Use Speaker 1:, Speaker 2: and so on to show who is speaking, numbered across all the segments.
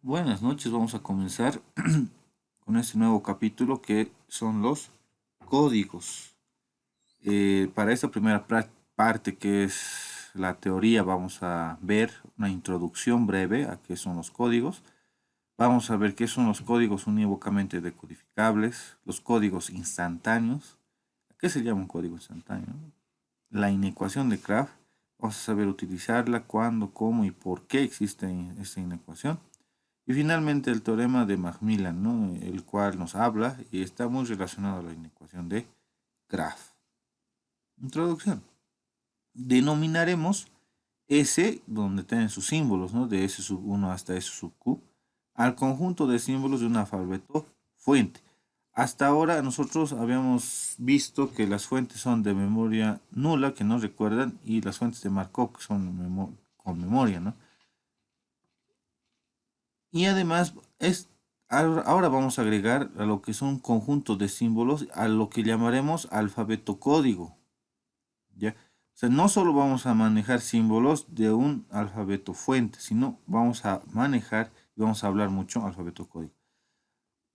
Speaker 1: Buenas noches, vamos a comenzar con este nuevo capítulo que son los códigos. Para esta primera parte que es la teoría vamos a ver una introducción breve a qué son los códigos. Vamos a ver qué son los códigos unívocamente decodificables, los códigos instantáneos. ¿A qué se llama un código instantáneo? La inecuación de Kraft. Vamos a saber utilizarla, cuándo, cómo y por qué existe esta inecuación. Y finalmente el teorema de Macmillan, ¿no? El cual nos habla y está muy relacionado a la inecuación de Graf. Introducción. Denominaremos S, donde tienen sus símbolos, ¿no? De S sub 1 hasta S sub Q, al conjunto de símbolos de un alfabeto fuente. Hasta ahora nosotros habíamos visto que las fuentes son de memoria nula, que no recuerdan, y las fuentes de Markov, que son con memoria, ¿no? Y además, ahora vamos a agregar a lo que son conjuntos de símbolos a lo que llamaremos alfabeto código. ¿Ya? O sea, no solo vamos a manejar símbolos de un alfabeto fuente, sino vamos a manejar y vamos a hablar mucho alfabeto código.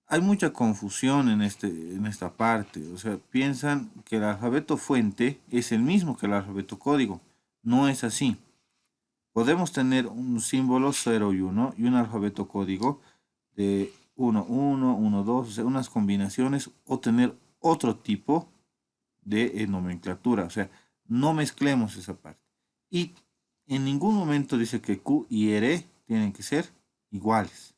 Speaker 1: Hay mucha confusión en esta parte. O sea, piensan que el alfabeto fuente es el mismo que el alfabeto código. No es así. Podemos tener un símbolo 0 y 1 y un alfabeto código de 1, 1, 1, 2, o sea, unas combinaciones o tener otro tipo de nomenclatura. O sea, no mezclemos esa parte. Y en ningún momento dice que Q y R tienen que ser iguales.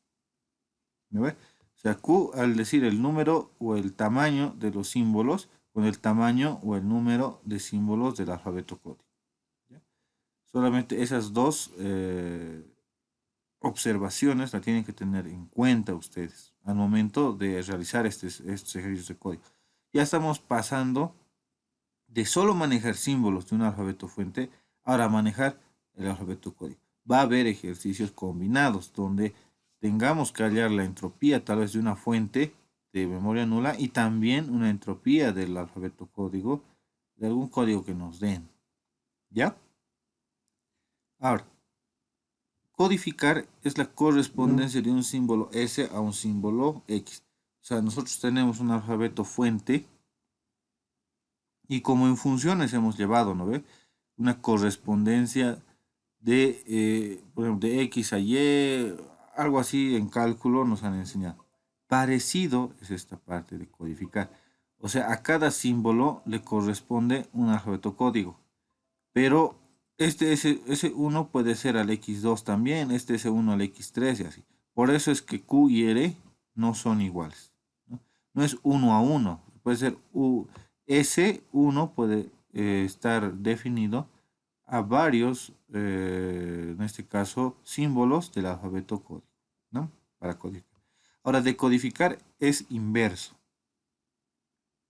Speaker 1: ¿Me ve? O sea, Q al decir el número o el tamaño de los símbolos con el tamaño o el número de símbolos del alfabeto código. ¿Ya? Solamente esas dos observaciones la tienen que tener en cuenta ustedes al momento de realizar estos ejercicios de código. Ya estamos pasando de solo manejar símbolos de un alfabeto fuente, ahora manejar el alfabeto código. Va a haber ejercicios combinados donde tengamos que hallar la entropía tal vez de una fuente de memoria nula y también una entropía del alfabeto código, de algún código que nos den. ¿Ya? Ahora, codificar es la correspondencia de un símbolo S a un símbolo X. O sea, nosotros tenemos un alfabeto fuente y como en funciones hemos llevado, ¿no ve? Una correspondencia por ejemplo, de X a Y, algo así en cálculo nos han enseñado. Parecido es esta parte de codificar. O sea, a cada símbolo le corresponde un alfabeto código. Pero este S1 puede ser al X2 también, este S1 al X3 y así. Por eso es que Q y R no son iguales. No es uno a uno. Puede ser S1 puede estar definido a varios, en este caso, símbolos del alfabeto código, ¿no? Para codificar. Ahora, decodificar es inverso.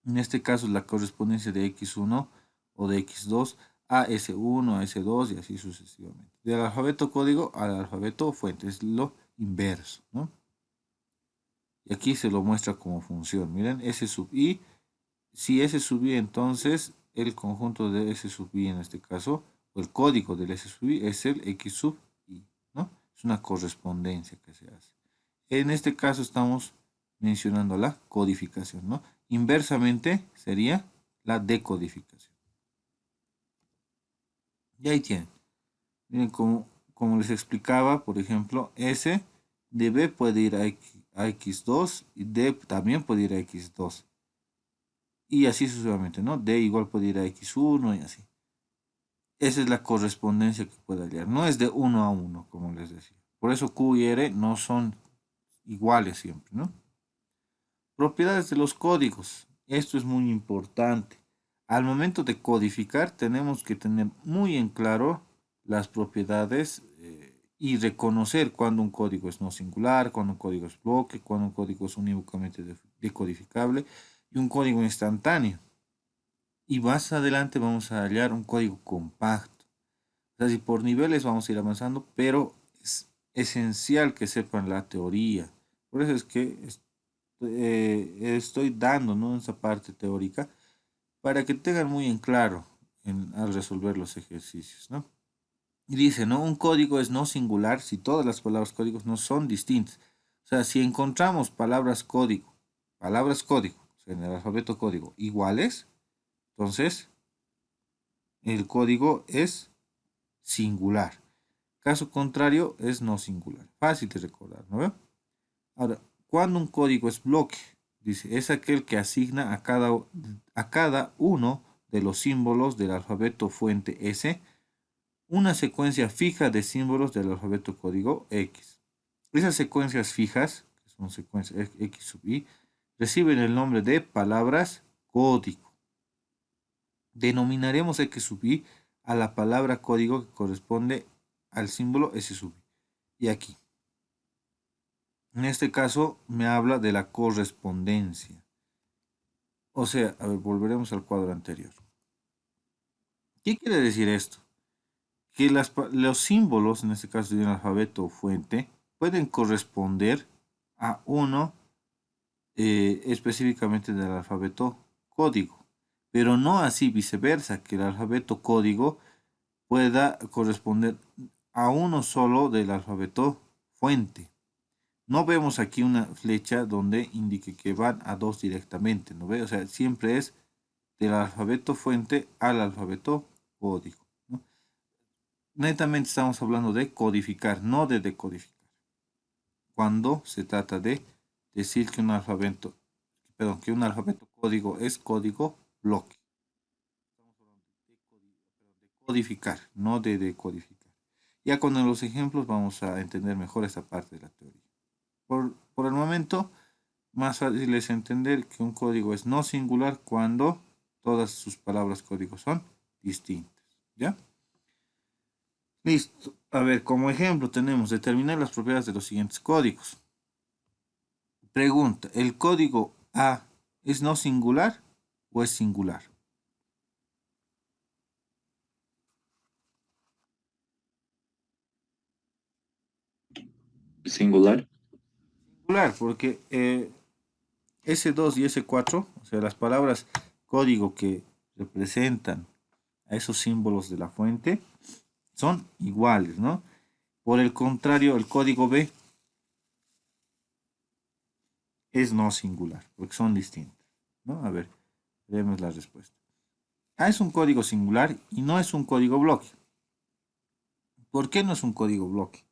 Speaker 1: En este caso, la correspondencia de X1 o de X2 a S1, a S2 y así sucesivamente. Del alfabeto código al alfabeto fuente, es lo inverso, ¿no? Y aquí se lo muestra como función. Miren, S sub i. Si S sub i, entonces el conjunto de S sub i en este caso, o el código del S sub i es el X sub i, ¿no? Es una correspondencia que se hace. En este caso estamos mencionando la codificación, ¿no? Inversamente sería la decodificación. Y ahí tienen. Miren, como les explicaba, por ejemplo, S de B puede ir a X2 y D también puede ir a X2. Y así sucesivamente, ¿no? D igual puede ir a X1 y así. Esa es la correspondencia que puede hallar. No es de uno a uno, como les decía. Por eso Q y R no son iguales siempre, ¿no? Propiedades de los códigos. Esto es muy importante. Al momento de codificar tenemos que tener muy en claro las propiedades y reconocer cuando un código es no singular, cuando un código es bloque, cuando un código es unívocamente decodificable y un código instantáneo. Y más adelante vamos a hallar un código compacto. O sea, si por niveles vamos a ir avanzando, pero es esencial que sepan la teoría. Por eso es que estoy dando, ¿no?, esa parte teórica para que tengan muy en claro al resolver los ejercicios, ¿no? Y dice, ¿no? Un código es no singular si todas las palabras códigos no son distintas. O sea, si encontramos palabras código, o sea, en el alfabeto código iguales, entonces el código es singular. Caso contrario, es no singular. Fácil de recordar, ¿no ve? Ahora, cuando un código es bloque, dice, es aquel que asigna a cada uno de los símbolos del alfabeto fuente S una secuencia fija de símbolos del alfabeto código X. Esas secuencias fijas, que son secuencias X sub I, reciben el nombre de palabras código. Denominaremos X sub I a la palabra código que corresponde al símbolo S sub I. Y aquí, en este caso, me habla de la correspondencia. O sea, a ver, volveremos al cuadro anterior. ¿Qué quiere decir esto? Que los símbolos, en este caso de un alfabeto fuente, pueden corresponder a uno específicamente del alfabeto código, pero no así viceversa, que el alfabeto código pueda corresponder a uno solo del alfabeto fuente. No vemos aquí una flecha donde indique que van a dos directamente, ¿no ve? O sea, siempre es del alfabeto fuente al alfabeto código, ¿no? Netamente estamos hablando de codificar, no de decodificar. Cuando se trata de decir que que un alfabeto código es código bloque. Estamos hablando de codificar, no de decodificar. Ya con los ejemplos vamos a entender mejor esta parte de la teoría. Por el momento, más fácil es entender que un código es no singular cuando todas sus palabras código son distintas. ¿Ya? Listo. A ver, como ejemplo tenemos determinar las propiedades de los siguientes códigos. Pregunta, ¿el código A es no singular o es singular?
Speaker 2: Singular.
Speaker 1: Singular, porque S2 y S4, o sea, las palabras código que representan a esos símbolos de la fuente, son iguales, ¿no? Por el contrario, el código B es no singular, porque son distintos, ¿no? A ver, vemos la respuesta. A es un código singular y no es un código bloque. ¿Por qué no es un código bloque?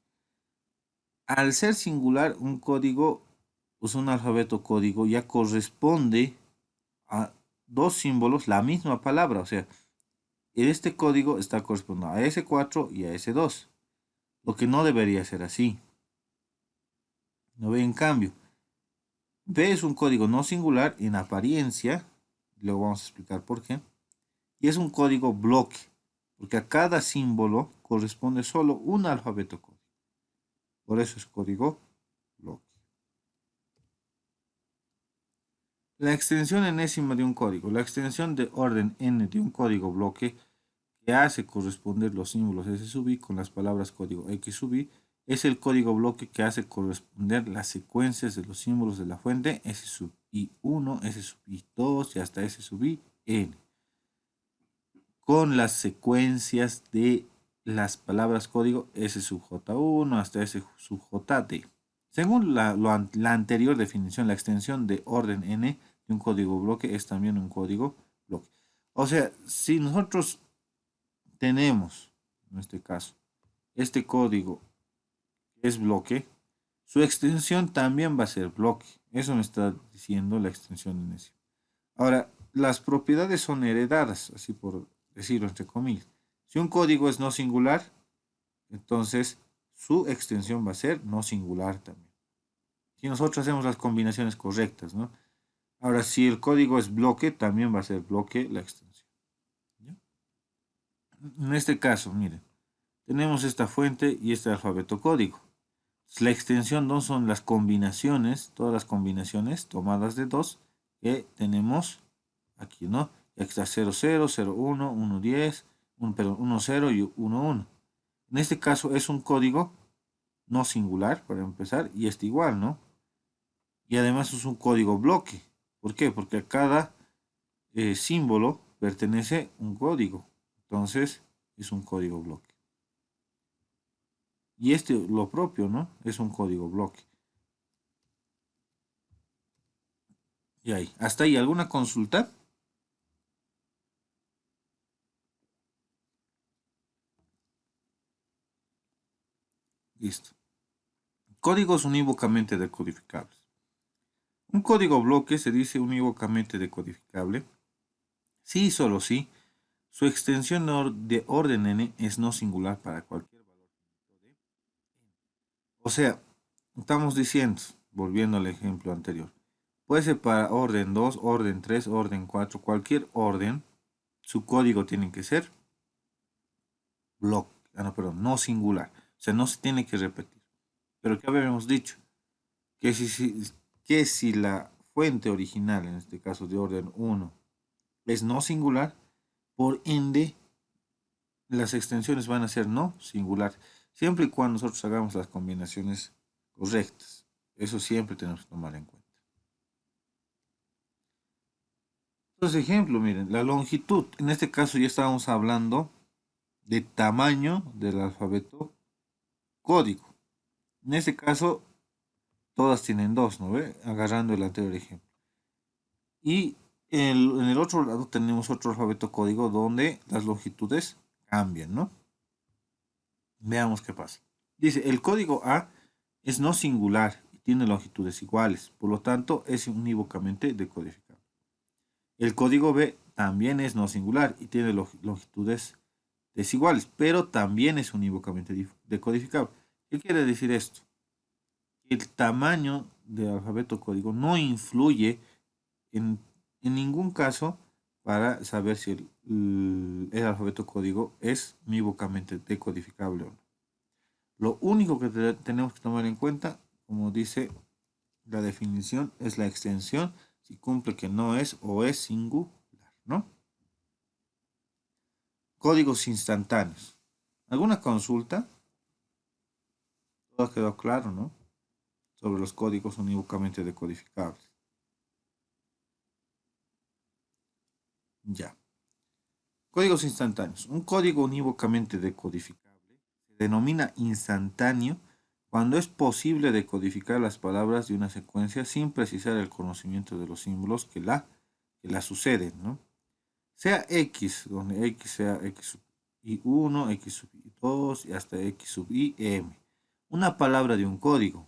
Speaker 1: Al ser singular, un código, pues un alfabeto código ya corresponde a dos símbolos, la misma palabra. O sea, este código está correspondiendo a S4 y a S2, lo que no debería ser así. ¿No ve? En cambio, B es un código no singular en apariencia, luego vamos a explicar por qué, y es un código bloque, porque a cada símbolo corresponde solo un alfabeto código. Por eso es código bloque. La extensión enésima de un código. La extensión de orden n de un código bloque que hace corresponder los símbolos S sub i con las palabras código X sub i es el código bloque que hace corresponder las secuencias de los símbolos de la fuente S sub i1, S sub i2 y hasta S sub i n con las secuencias de las palabras código S sub J1 hasta S sub JD. Según la anterior definición, la extensión de orden n de un código bloque es también un código bloque. O sea, si nosotros tenemos, en este caso, este código es bloque, su extensión también va a ser bloque. Eso me está diciendo la extensión enésima. Ahora, las propiedades son heredadas, así por decirlo entre comillas. Si un código es no singular, entonces su extensión va a ser no singular también. Si nosotros hacemos las combinaciones correctas, ¿no? Ahora, si el código es bloque, también va a ser bloque la extensión. ¿Ya? En este caso, miren, tenemos esta fuente y este alfabeto código. La extensión 2 son las combinaciones, todas las combinaciones tomadas de 2 que tenemos aquí, ¿no? Aquí está 0, 0, 0, 1, 1, 10, 1, 0 y 1, 1. En este caso es un código no singular, para empezar, y está igual, ¿no? Y además es un código bloque. ¿Por qué? Porque a cada símbolo pertenece un código. Entonces es un código bloque. Y este lo propio, ¿no? Es un código bloque. Y ahí, hasta ahí, ¿alguna consulta? Listo. Códigos unívocamente decodificables. Un código bloque se dice unívocamente decodificable si y solo si su extensión de orden n es no singular para cualquier valor finito de. O sea, estamos diciendo, volviendo al ejemplo anterior, puede ser para orden 2, orden 3, orden 4, cualquier orden, su código tiene que ser bloque, no, perdón, no singular. O sea, no se tiene que repetir. Pero ¿qué habíamos dicho? Que si la fuente original, en este caso de orden 1, es no singular, por ende las extensiones van a ser no singular, siempre y cuando nosotros hagamos las combinaciones correctas. Eso siempre tenemos que tomar en cuenta. Entonces, ejemplo, miren, la longitud. En este caso ya estábamos hablando de tamaño del alfabeto código. En este caso, todas tienen dos, ¿no ve? Agarrando el anterior ejemplo. Y en el otro lado tenemos otro alfabeto código donde las longitudes cambian, ¿no? Veamos qué pasa. Dice, el código A es no singular y tiene longitudes iguales, por lo tanto es unívocamente decodificable. El código B también es no singular y tiene longitudes desiguales, pero también es unívocamente decodificable. ¿Qué quiere decir esto? El tamaño del alfabeto código no influye en, en ningún caso para saber si el alfabeto código es unívocamente decodificable o no. Lo único que tenemos que tomar en cuenta, como dice la definición, es la extensión, si cumple que no es o es singular, ¿no? Códigos instantáneos. ¿Alguna consulta? Todo quedó claro, ¿no? Sobre los códigos unívocamente decodificables. Ya. Códigos instantáneos. Un código unívocamente decodificable se denomina instantáneo cuando es posible decodificar las palabras de una secuencia sin precisar el conocimiento de los símbolos que la suceden, ¿no? Sea X, donde X sea X sub I1, X sub I2 y hasta X sub IM. Una palabra de un código.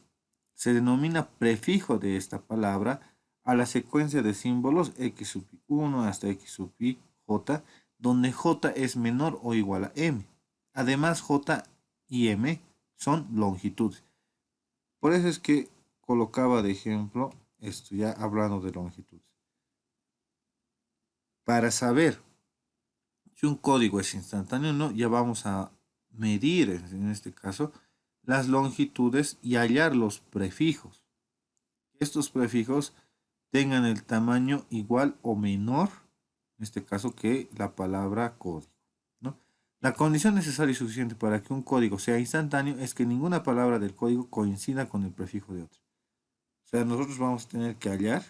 Speaker 1: Se denomina prefijo de esta palabra a la secuencia de símbolos X sub I1 hasta X sub IJ, donde J es menor o igual a M. Además, J y M son longitudes. Por eso es que colocaba de ejemplo esto, ya hablando de longitudes. Para saber si un código es instantáneo o no, ya vamos a medir, en este caso, las longitudes y hallar los prefijos. Estos prefijos tengan el tamaño igual o menor, en este caso, que la palabra código, ¿no? La condición necesaria y suficiente para que un código sea instantáneo es que ninguna palabra del código coincida con el prefijo de otro. O sea, nosotros vamos a tener que hallar,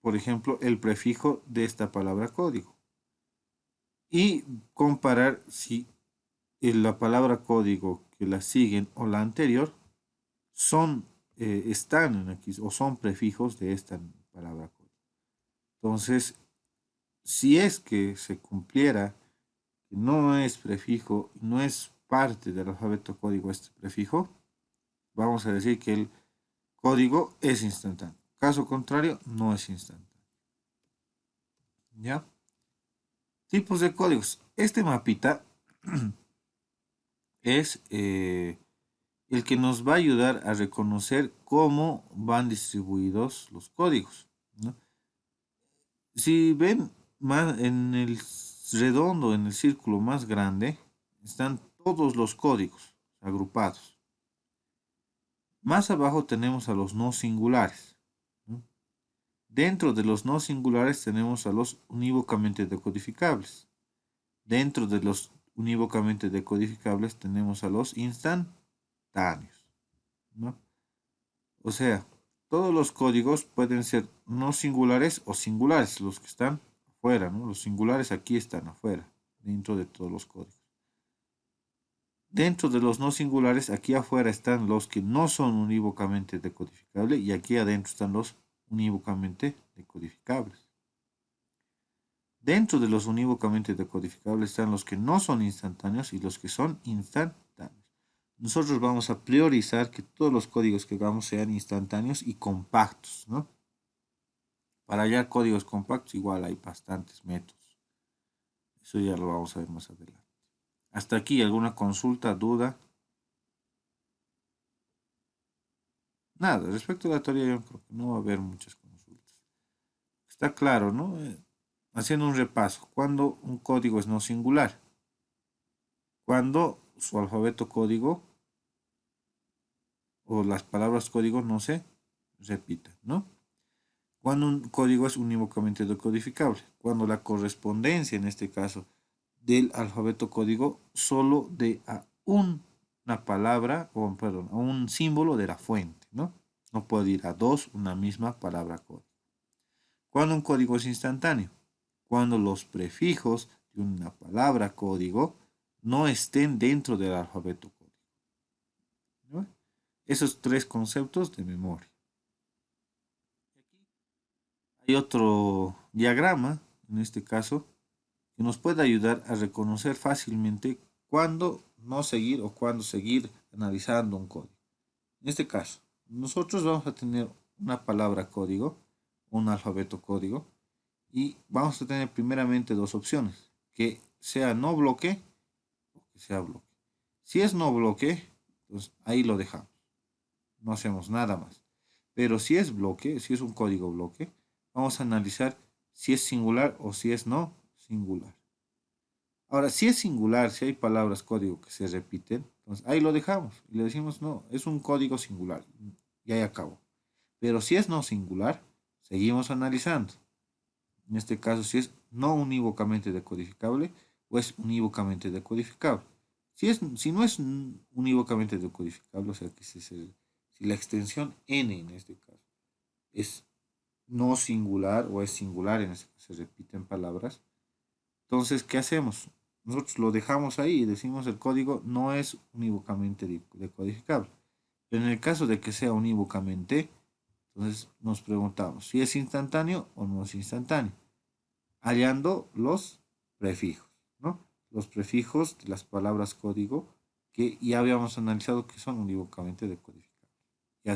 Speaker 1: por ejemplo, el prefijo de esta palabra código y comparar si la palabra código que la siguen o la anterior están aquí o son prefijos de esta palabra código. Entonces, si es que se cumpliera que no es prefijo, no es parte del alfabeto código este prefijo, vamos a decir que el código es instantáneo. Caso contrario, no es instantáneo. ¿Ya? Tipos de códigos. Este mapita es el que nos va a ayudar a reconocer cómo van distribuidos los códigos, ¿no? Si ven más en el redondo, en el círculo más grande, están todos los códigos agrupados. Más abajo tenemos a los no singulares, ¿no? Dentro de los no singulares tenemos a los unívocamente decodificables. Dentro de los unívocamente decodificables tenemos a los instantáneos, ¿no? O sea, todos los códigos pueden ser no singulares o singulares, los que están afuera, ¿no? Los singulares aquí están afuera, dentro de todos los códigos. Dentro de los no singulares, aquí afuera están los que no son unívocamente decodificables y aquí adentro están los unívocamente decodificables. Dentro de los unívocamente decodificables están los que no son instantáneos y los que son instantáneos. Nosotros vamos a priorizar que todos los códigos que hagamos sean instantáneos y compactos, ¿no? Para hallar códigos compactos igual hay bastantes métodos. Eso ya lo vamos a ver más adelante. Hasta aquí, ¿alguna consulta, duda? Nada, respecto a la teoría yo creo que no va a haber muchas consultas. Está claro, ¿no? Haciendo un repaso, cuando un código es no singular, cuando su alfabeto código o las palabras código no se repitan, ¿no? Cuando un código es unívocamente decodificable, cuando la correspondencia, en este caso, del alfabeto código solo de a una palabra, o perdón, a un símbolo de la fuente, ¿no? No puede ir a dos una misma palabra código. Cuando un código es instantáneo, cuando los prefijos de una palabra código no estén dentro del alfabeto código, ¿no? Esos tres conceptos de memoria. Hay otro diagrama, en este caso, que nos puede ayudar a reconocer fácilmente cuándo no seguir o cuándo seguir analizando un código. En este caso, nosotros vamos a tener una palabra código, un alfabeto código, y vamos a tener primeramente dos opciones, que sea no bloque o que sea bloque. Si es no bloque, pues ahí lo dejamos, no hacemos nada más. Pero si es bloque, si es un código bloque, vamos a analizar si es singular o si es no singular. Ahora, si es singular, si hay palabras código que se repiten, entonces ahí lo dejamos y le decimos no, es un código singular y ahí acabó. Pero si es no singular, seguimos analizando. En este caso, si es no unívocamente decodificable o es unívocamente decodificable. Si no es unívocamente decodificable, o sea que si la extensión n en este caso es no singular o es singular, en este caso se repiten palabras, entonces, ¿qué hacemos? Nosotros lo dejamos ahí y decimos el código no es unívocamente decodificable. Pero en el caso de que sea unívocamente, entonces nos preguntamos si es instantáneo o no es instantáneo, hallando los prefijos, ¿no? Los prefijos de las palabras código que ya habíamos analizado que son unívocamente decodificables. Y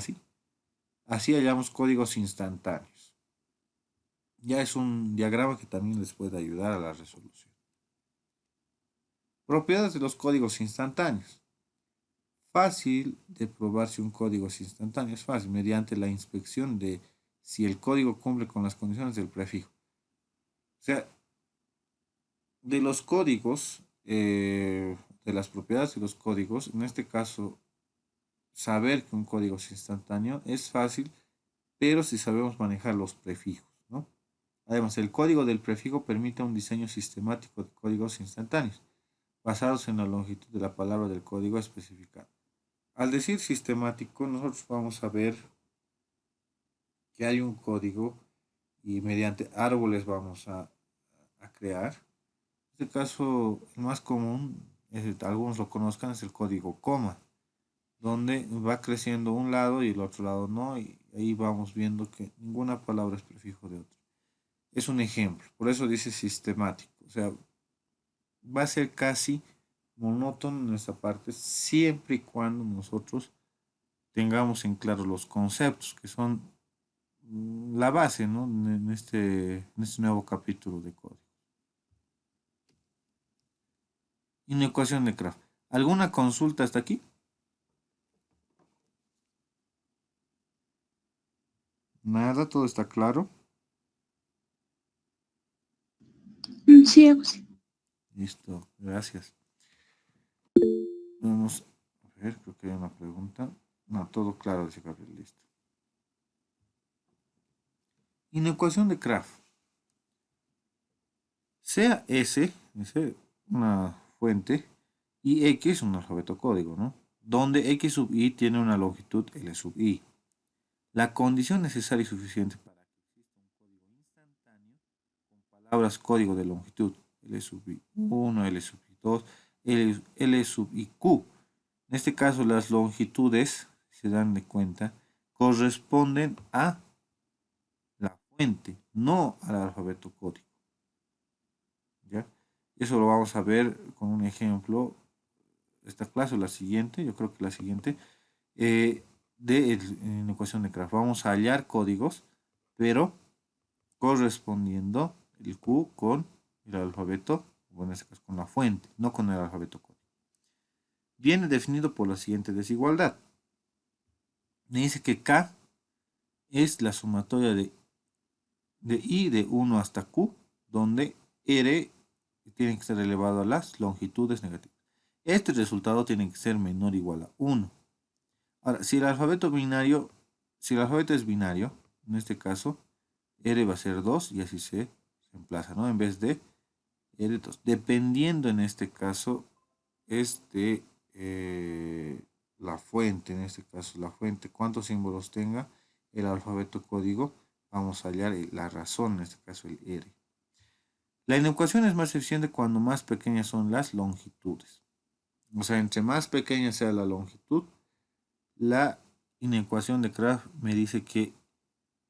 Speaker 1: así hallamos códigos instantáneos. Ya es un diagrama que también les puede ayudar a la resolución. Propiedades de los códigos instantáneos. Fácil de probar si un código es instantáneo. Es fácil mediante la inspección de si el código cumple con las condiciones del prefijo. O sea, de los códigos, de las propiedades de los códigos, en este caso, saber que un código es instantáneo es fácil, pero si sabemos manejar los prefijos, ¿no? Además, el código del prefijo permite un diseño sistemático de códigos instantáneos, basados en la longitud de la palabra del código especificado. Al decir sistemático, nosotros vamos a ver que hay un código y mediante árboles vamos a crear. En este caso, el más común, algunos lo conozcan, es el código coma, donde va creciendo un lado y el otro lado no, y ahí vamos viendo que ninguna palabra es prefijo de otra. Es un ejemplo, por eso dice sistemático, o sea, va a ser casi monótono en esta parte siempre y cuando nosotros tengamos en claro los conceptos que son la base, ¿no? En este nuevo capítulo de código. Inecuación de Kraft. ¿Alguna consulta hasta aquí? Nada, todo está claro.
Speaker 2: Sí, Agus.
Speaker 1: Listo, gracias. Vamos a ver, creo que hay una pregunta. No, todo claro, dice Gabriel, listo. Inecuación de Kraft. Sea S, dice, una fuente, y X un alfabeto código, ¿no? Donde X sub I tiene una longitud L sub I. La condición necesaria y suficiente para que exista un código instantáneo con palabras código de longitud L sub I 1, L sub I 2, L sub y Q. En este caso las longitudes, si se dan de cuenta, corresponden a la fuente, no al alfabeto código. ¿Ya? Eso lo vamos a ver con un ejemplo, esta clase o la siguiente, yo creo que la siguiente, en ecuación de Kraft. Vamos a hallar códigos, pero correspondiendo el Q con el alfabeto, bueno, en este caso con la fuente, no con el alfabeto código. Viene definido por la siguiente desigualdad. Me dice que K es la sumatoria de I de 1 hasta Q, donde R tiene que ser elevado a las longitudes negativas. Este resultado tiene que ser menor o igual a 1. Ahora, si el alfabeto es binario, en este caso, R va a ser 2 y así se reemplaza, ¿no? En vez de R2. Dependiendo en este caso, es de la fuente, en este caso, la fuente, cuántos símbolos tenga el alfabeto código, vamos a hallar la razón, en este caso el R. La inecuación es más eficiente cuando más pequeñas son las longitudes. O sea, entre más pequeña sea la longitud, la inecuación de Kraft me dice que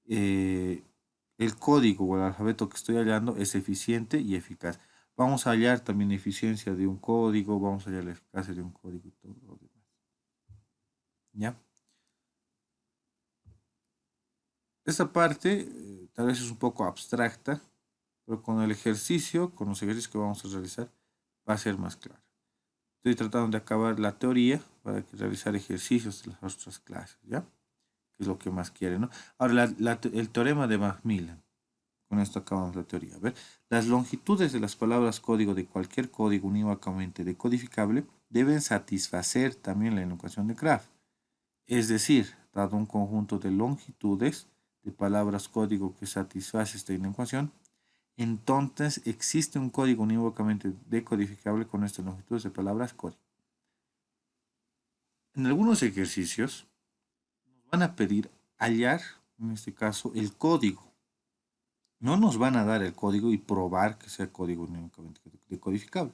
Speaker 1: el código o el alfabeto que estoy hallando es eficiente y eficaz. Vamos a hallar también eficiencia de un código, vamos a hallar la eficacia de un código y todo lo demás. ¿Ya? Esta parte tal vez es un poco abstracta, pero con el ejercicio, con los ejercicios que vamos a realizar, va a ser más claro. Estoy tratando de acabar la teoría para realizar ejercicios de las otras clases, ¿ya? Que es lo que más quiere, ¿no? Ahora, el teorema de Macmillan. Con esto acabamos la teoría. A ver, las longitudes de las palabras código de cualquier código unívocamente decodificable deben satisfacer también la enunciación de Kraft. Es decir, dado un conjunto de longitudes de palabras código que satisface esta enunciación, entonces existe un código unívocamente decodificable con estas longitudes de palabras código. En algunos ejercicios nos van a pedir hallar, en este caso, el código. No nos van a dar el código y probar que sea código unívocamente decodificable.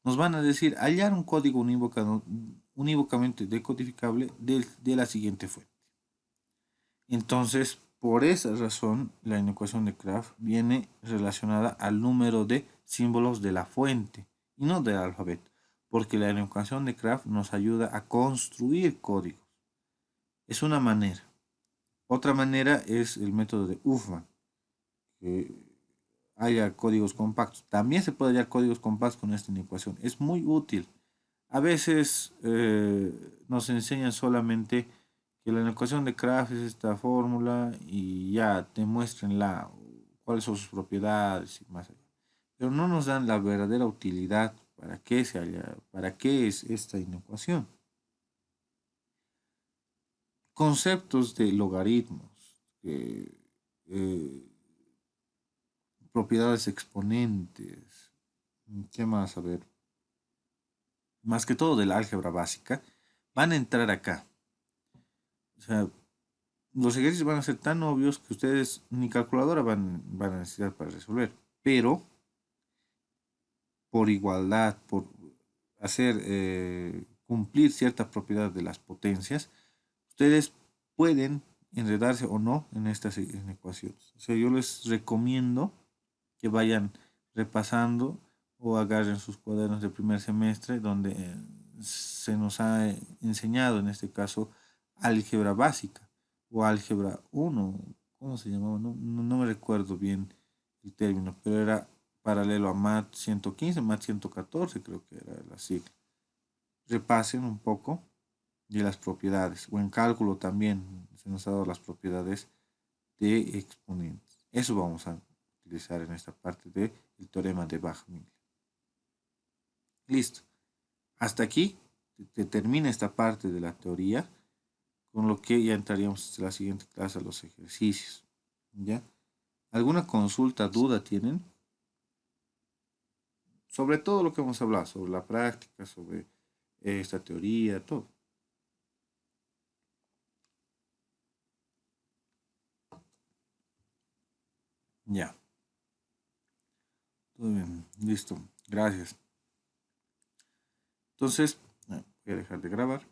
Speaker 1: Nos van a decir hallar un código unívocamente decodificable de la siguiente fuente. Entonces, por esa razón, la inecuación de Kraft viene relacionada al número de símbolos de la fuente y no del alfabeto, porque la inecuación de Kraft nos ayuda a construir códigos. Es una manera. Otra manera es el método de Huffman, que haya códigos compactos. También se puede hallar códigos compactos con esta inecuación. Es muy útil. A veces nos enseñan solamente que la inecuación de Kraft es esta fórmula y ya demuéstrenla, cuáles son sus propiedades y más allá. Pero no nos dan la verdadera utilidad para qué es esta inecuación. Conceptos de logaritmos, propiedades exponentes, ¿qué más? A ver, más que todo de la álgebra básica, van a entrar acá. O sea, los ejercicios van a ser tan obvios que ustedes ni calculadora van a necesitar para resolver. Pero, por igualdad, por hacer cumplir cierta propiedad de las potencias, ustedes pueden enredarse o no en estas ecuaciones. O sea, yo les recomiendo que vayan repasando o agarren sus cuadernos de primer semestre donde se nos ha enseñado, en este caso, álgebra básica o álgebra 1, ¿cómo se llamaba? No me recuerdo bien el término, pero era paralelo a MAT 115, MAT 114 creo que era la sigla. Repasen un poco de las propiedades, o en cálculo también se nos ha dado las propiedades de exponentes. Eso vamos a utilizar en esta parte del teorema de Bach-Miller. Listo. Hasta aquí termina esta parte de la teoría, con lo que ya entraríamos en la siguiente clase a los ejercicios. ¿Ya? ¿Alguna consulta, duda tienen? Sobre todo lo que hemos hablado, sobre la práctica, sobre esta teoría, todo. Ya. Todo bien. Listo. Gracias. Entonces, voy a dejar de grabar.